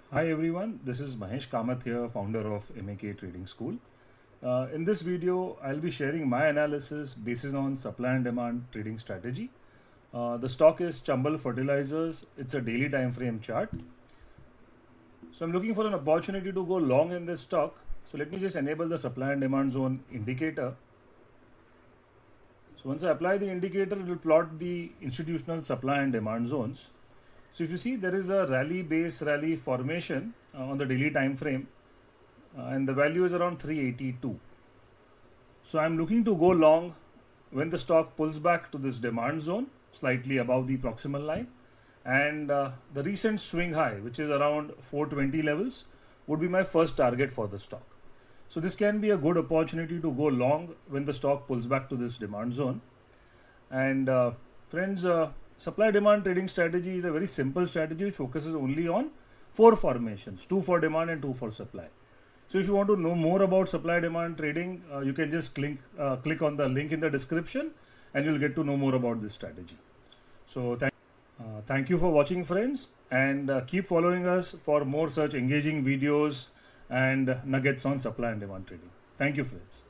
Hi everyone, this is Mahesh Kaamath here, founder of MAK Trading School. In this video, I'll be sharing my analysis based on supply and demand trading strategy. The stock is Chambal Fertilizers. It's a daily time frame chart. So I'm looking for an opportunity to go long in this stock. So let me just enable the supply and demand zone indicator. So once I apply the indicator, it will plot the institutional supply and demand zones. So if you see, there is a base rally formation on the daily time frame, and the value is around 382. So I'm looking to go long when the stock pulls back to this demand zone slightly above the proximal line, and the recent swing high, which is around 420 levels, would be my first target for the stock. So this can be a good opportunity to go long when the stock pulls back to this demand zone. And friends, supply demand trading strategy is a very simple strategy which focuses only on 4 formations, 2 for demand and 2 for supply. So if you want to know more about supply demand trading, you can just click on the link in the description and you'll get to know more about this strategy. So thank you for watching, friends, and keep following us for more such engaging videos and nuggets on supply and demand trading. Thank you, friends.